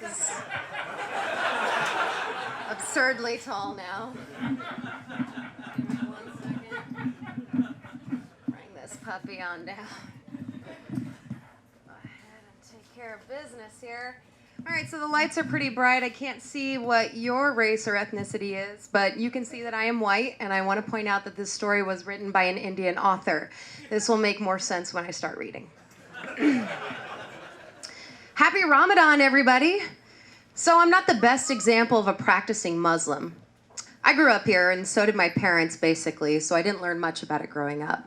This is absurdly tall now. Give me 1 second. Bring this puppy on down. Go ahead and take care of business here. All right, so the lights are pretty bright. I can't see what your race or ethnicity is, but you can see that I am white, and I want to point out that this story was written by an Indian author. This will make more sense when I start reading. Happy Ramadan, everybody. So I'm not the best example of a practicing Muslim. I grew up here, and so did my parents, basically, so I didn't learn much about it growing up.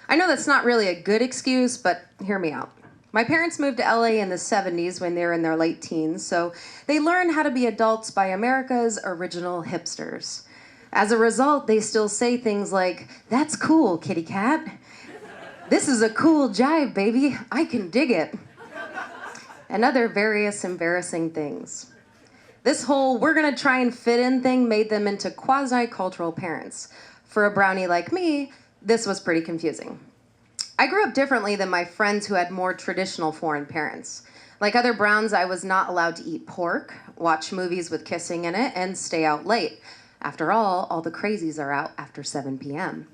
I know that's not really a good excuse, but hear me out. My parents moved to LA in the 70s when they were in their late teens, so they learned how to be adults by America's original hipsters. As a result, they still say things like, "That's cool, kitty cat. This is a cool jive, baby. I can dig it." And other various embarrassing things. This whole "we're gonna try and fit in" thing made them into quasi-cultural parents. For a brownie like me, this was pretty confusing. I grew up differently than my friends who had more traditional foreign parents. Like other Browns, I was not allowed to eat pork, watch movies with kissing in it, and stay out late. After all the crazies are out after 7 p.m.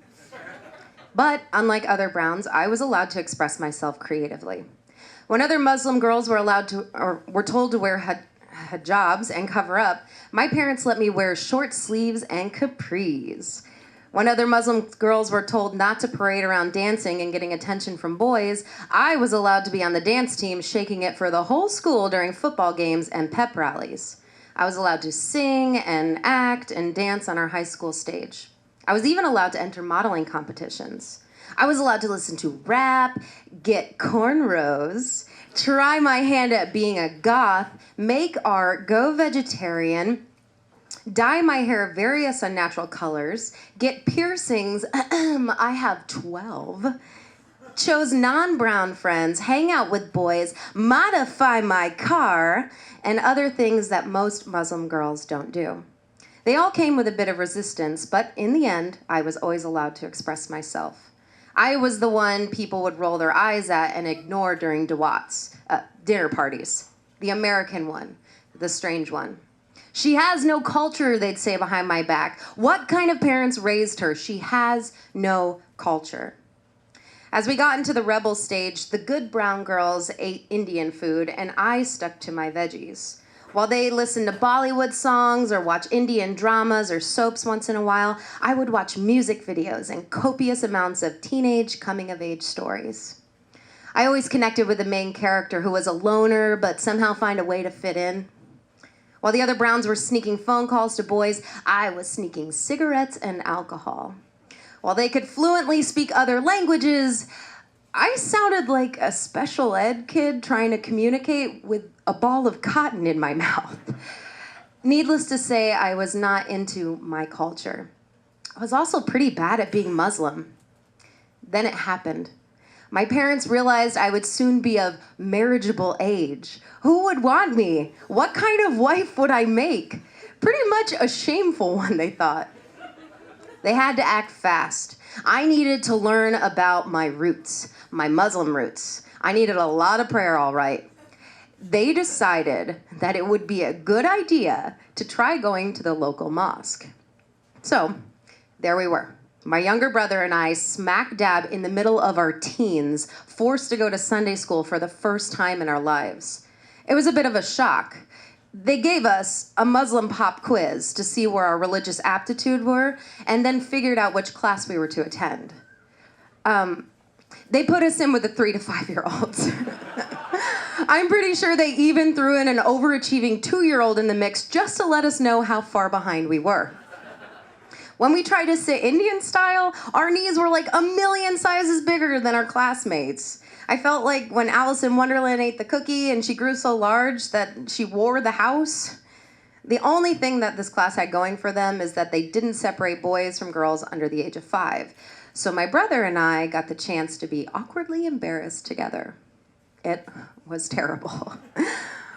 But unlike other Browns, I was allowed to express myself creatively. When other Muslim girls were allowed to, or were told to wear hijabs and cover up, my parents let me wear short sleeves and capris. When other Muslim girls were told not to parade around dancing and getting attention from boys, I was allowed to be on the dance team shaking it for the whole school during football games and pep rallies. I was allowed to sing and act and dance on our high school stage. I was even allowed to enter modeling competitions. I was allowed to listen to rap, get cornrows, try my hand at being a goth, make art, go vegetarian, dye my hair various unnatural colors, get piercings, I have 12, chose non-brown friends, hang out with boys, modify my car, and other things that most Muslim girls don't do. They all came with a bit of resistance, but in the end, I was always allowed to express myself. I was the one people would roll their eyes at and ignore during Dawats, dinner parties. The American one, the strange one. "She has no culture," they'd say behind my back. What kind of parents raised her? She has no culture. As we got into the rebel stage, the good brown girls ate Indian food, and I stuck to my veggies. While they listened to Bollywood songs or watch Indian dramas or soaps once in a while, I would watch music videos and copious amounts of teenage coming-of-age stories. I always connected with the main character who was a loner but somehow find a way to fit in. While the other Browns were sneaking phone calls to boys, I was sneaking cigarettes and alcohol. While they could fluently speak other languages, I sounded like a special ed kid trying to communicate with a ball of cotton in my mouth. Needless to say, I was not into my culture. I was also pretty bad at being Muslim. Then it happened. My parents realized I would soon be of marriageable age. Who would want me? What kind of wife would I make? Pretty much a shameful one, they thought. They had to act fast. I needed to learn about my roots, my Muslim roots. I needed a lot of prayer, all right. They decided that it would be a good idea to try going to the local mosque. So, there we were. My younger brother and I, smack dab in the middle of our teens, forced to go to Sunday school for the first time in our lives. It was a bit of a shock. They gave us a Muslim pop quiz to see where our religious aptitude were, and then figured out which class we were to attend. They put us in with the 3 to 5-year-olds. I'm pretty sure they even threw in an overachieving 2-year-old in the mix just to let us know how far behind we were. When we tried to sit Indian style, our knees were like a million sizes bigger than our classmates. I felt like when Alice in Wonderland ate the cookie and she grew so large that she wore the house. The only thing that this class had going for them is that they didn't separate boys from girls under the age of 5. So my brother and I got the chance to be awkwardly embarrassed together. It was terrible.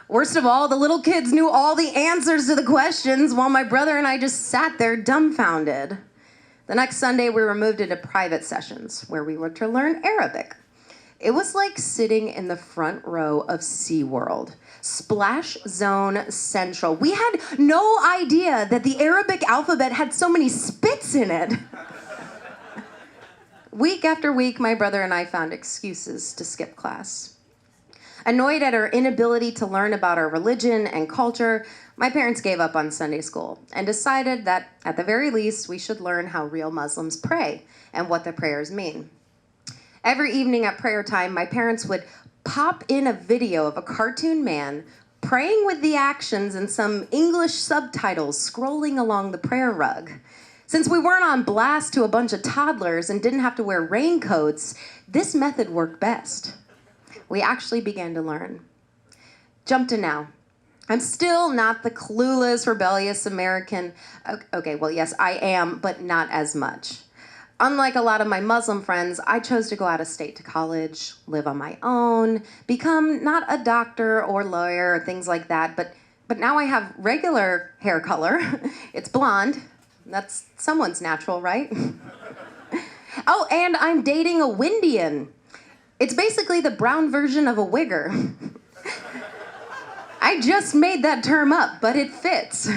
Worst of all, the little kids knew all the answers to the questions while my brother and I just sat there dumbfounded. The next Sunday, we were moved into private sessions where we were to learn Arabic. It was like sitting in the front row of SeaWorld. Splash Zone Central. We had no idea that the Arabic alphabet had so many spits in it. Week after week, my brother and I found excuses to skip class. Annoyed at our inability to learn about our religion and culture, my parents gave up on Sunday school and decided that, at the very least, we should learn how real Muslims pray and what the prayers mean. Every evening at prayer time, my parents would pop in a video of a cartoon man praying with the actions and some English subtitles scrolling along the prayer rug. Since we weren't on blast to a bunch of toddlers and didn't have to wear raincoats, this method worked best. We actually began to learn. Jump to now. I'm still not the clueless, rebellious American. Okay, well, yes, I am, but not as much. Unlike a lot of my Muslim friends, I chose to go out of state to college, live on my own, become not a doctor or lawyer or things like that, but now I have regular hair color. It's blonde. That's someone's natural, right? Oh, and I'm dating a Windian. It's basically the brown version of a wigger. I just made that term up, but it fits.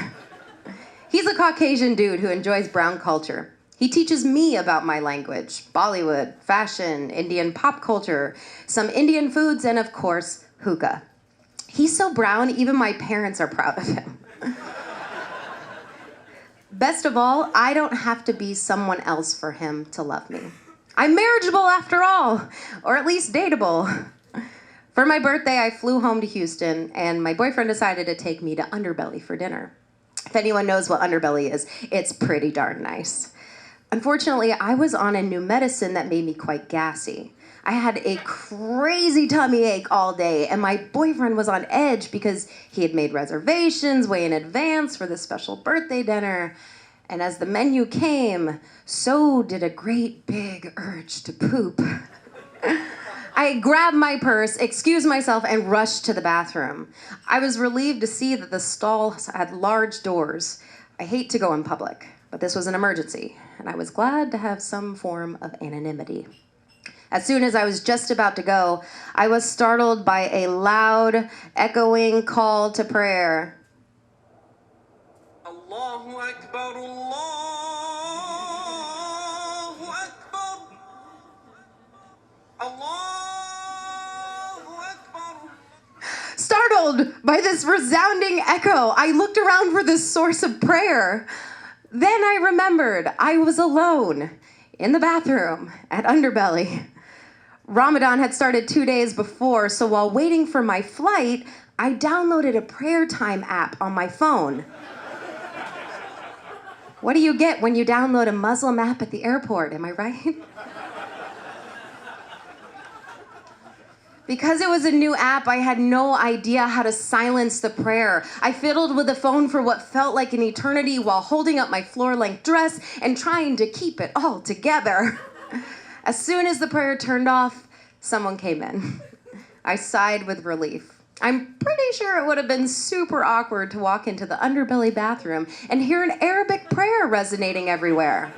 He's a Caucasian dude who enjoys brown culture. He teaches me about my language, Bollywood, fashion, Indian pop culture, some Indian foods, and of course, hookah. He's so brown, even my parents are proud of him. Best of all, I don't have to be someone else for him to love me. I'm marriageable after all, or at least dateable. For my birthday, I flew home to Houston, and my boyfriend decided to take me to Underbelly for dinner. If anyone knows what Underbelly is, it's pretty darn nice. Unfortunately, I was on a new medicine that made me quite gassy. I had a crazy tummy ache all day, and my boyfriend was on edge because he had made reservations way in advance for this special birthday dinner. And as the menu came, so did a great big urge to poop. I grabbed my purse, excused myself, and rushed to the bathroom. I was relieved to see that the stall had large doors. I hate to go in public, but this was an emergency, and I was glad to have some form of anonymity. As soon as I was just about to go, I was startled by a loud, echoing call to prayer. Allahu Akbar, Allahu Akbar, Allahu Akbar. Startled by this resounding echo, I looked around for this source of prayer. Then I remembered I was alone in the bathroom at Underbelly. Ramadan had started 2 days before, so while waiting for my flight, I downloaded a prayer time app on my phone. What do you get when you download a Muslim app at the airport, am I right? Because it was a new app, I had no idea how to silence the prayer. I fiddled with the phone for what felt like an eternity while holding up my floor-length dress and trying to keep it all together. As soon as the prayer turned off, someone came in. I sighed with relief. I'm pretty sure it would have been super awkward to walk into the Underbelly bathroom and hear an Arabic prayer resonating everywhere.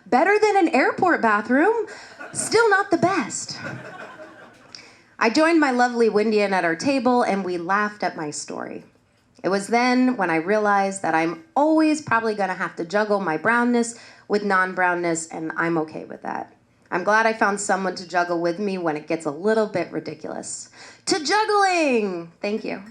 Better than an airport bathroom, still not the best. I joined my lovely Windian at our table, and we laughed at my story. It was then when I realized that I'm always probably gonna have to juggle my brownness with non-brownness, and I'm okay with that. I'm glad I found someone to juggle with me when it gets a little bit ridiculous. To juggling! Thank you.